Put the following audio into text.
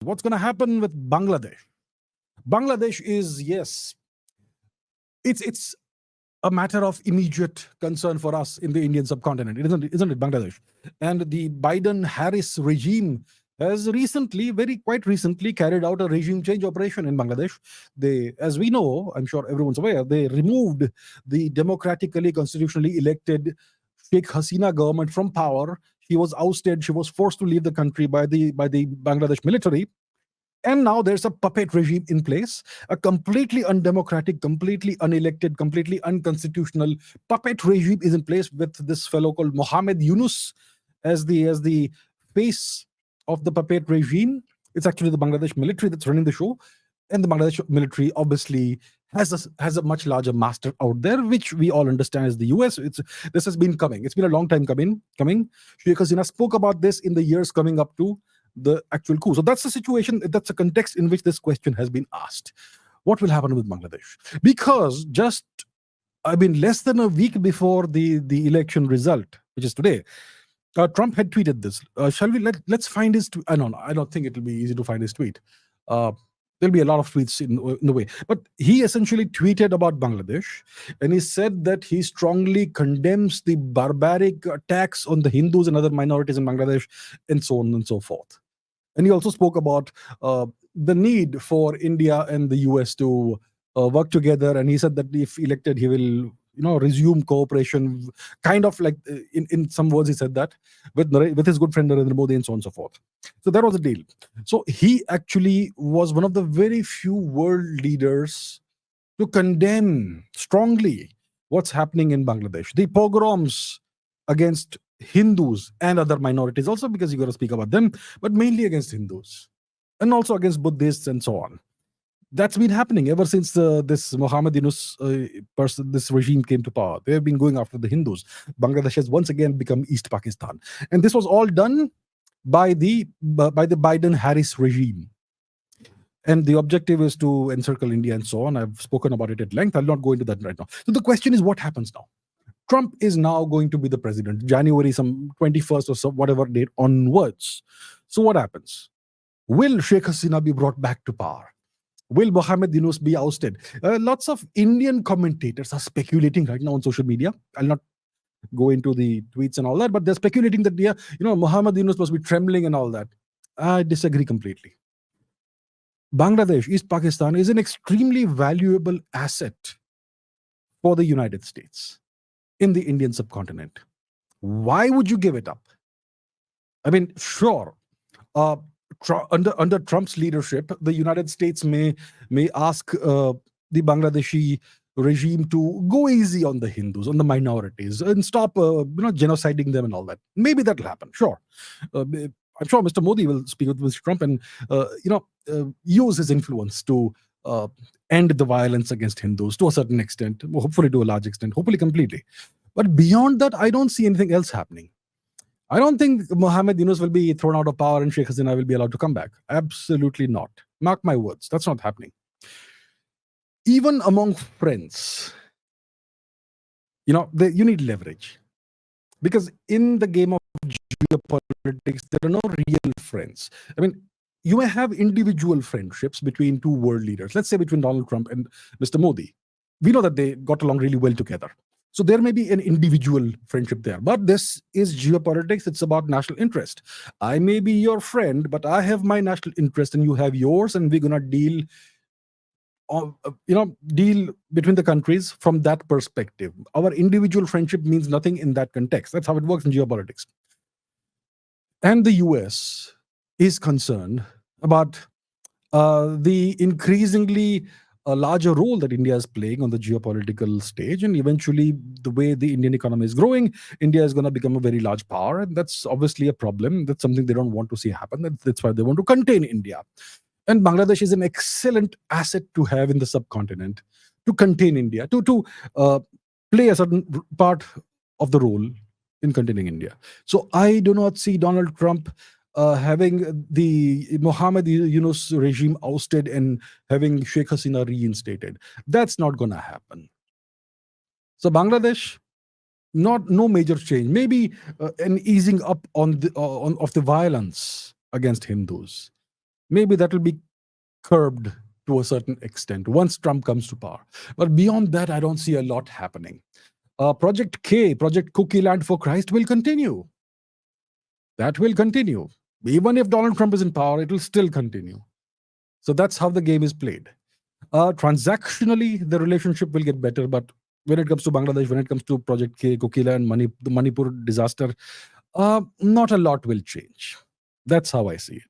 What's going to happen with Bangladesh? Bangladesh is, yes, it's a matter of immediate concern for us in the Indian subcontinent, isn't it, Bangladesh? And the Biden-Harris regime has recently, very quite recently, carried out a regime change operation in Bangladesh. They, as we know, I'm sure everyone's aware, they removed the democratically, constitutionally elected Sheikh Hasina government from power. She was ousted. She was forced to leave the country by the Bangladesh military, and now there's a puppet regime in place, a completely undemocratic, completely unelected, completely unconstitutional puppet regime is in place with this fellow called Mohammed Yunus as the face of the puppet regime. It's actually the Bangladesh military that's running the show, and the Bangladesh military obviously has a much larger master out there, which we all understand is the US. This has been coming. It's been a long time coming. Sheikh Hasina spoke about this in the years coming up to the actual coup. So that's the situation. That's the context in which this question has been asked. What will happen with Bangladesh? Because just, I mean, less than a week before the election result, which is today, Trump had tweeted this. Shall we let's find his tweet? I don't think it'll be easy to find his tweet. Uh, there'll be a lot of tweets in the way, but he essentially tweeted about Bangladesh, and he said that he strongly condemns the barbaric attacks on the Hindus and other minorities in Bangladesh, and so on and so forth. And he also spoke about the need for India and the US to work together. And he said that if elected, he will resume cooperation, kind of like in some words he said that with his good friend Narendra Modi and so on and so forth. So that was the deal. So he actually was one of the very few world leaders to condemn strongly what's happening in Bangladesh, the pogroms against Hindus and other minorities, also because you got to speak about them, but mainly against Hindus and also against Buddhists and so on. That's been happening ever since this Mohammed Yunus this regime came to power. They have been going after the Hindus. Bangladesh has once again become East Pakistan, and this was all done by the Biden-Harris regime. And the objective is to encircle India and so on. I've spoken about it at length. I'll not go into that right now. So the question is, what happens now? Trump is now going to be the president, January some 21st or so, whatever date onwards. So what happens? Will Sheikh Hasina be brought back to power? Will Mohammed Yunus be ousted? Lots of Indian commentators are speculating right now on social media. I'll not go into the tweets and all that, but they're speculating that, yeah, Mohammed Yunus must be trembling and all that. I disagree completely. Bangladesh, East Pakistan, is an extremely valuable asset for the United States in the Indian subcontinent. Why would you give it up? I mean, sure, under Trump's leadership, the United States may ask the Bangladeshi regime to go easy on the Hindus, on the minorities, and stop genociding them and all that. Maybe that'll happen. Sure. I'm sure Mr. Modi will speak with Mr. Trump and use his influence to end the violence against Hindus to a certain extent, hopefully to a large extent, hopefully completely. But beyond that, I don't see anything else happening. I don't think Mohammed Yunus will be thrown out of power and Sheikh Hasina will be allowed to come back. Absolutely not. Mark my words. That's not happening. Even among friends, you need leverage. Because in the game of geopolitics, there are no real friends. I mean, you may have individual friendships between two world leaders. Let's say between Donald Trump and Mr. Modi. We know that they got along really well together. So there may be an individual friendship there. But this is geopolitics. It's about national interest. I may be your friend, but I have my national interest and you have yours, and we're going to deal between the countries from that perspective. Our individual friendship means nothing in that context. That's how it works in geopolitics. And the US is concerned about the increasingly larger role that India is playing on the geopolitical stage, and eventually the way the Indian economy is growing, India is going to become a very large power, and that's obviously a problem. That's something they don't want to see happen. That's why they want to contain India. And Bangladesh is an excellent asset to have in the subcontinent to contain India, to play a certain part of the role in containing India. So I do not see Donald Trump having the Mohammed Yunus regime ousted and having Sheikh Hasina reinstated. That's not going to happen. So Bangladesh, no major change. Maybe an easing up of the violence against Hindus. Maybe that will be curbed to a certain extent once Trump comes to power. But beyond that, I don't see a lot happening. Project K, Project Cookie Land for Christ, will continue. That will continue. Even if Donald Trump is in power, it will still continue. So that's how the game is played. Transactionally, the relationship will get better, but when it comes to Bangladesh, when it comes to Project K, Cookie Land, the Manipur disaster, not a lot will change. That's how I see it.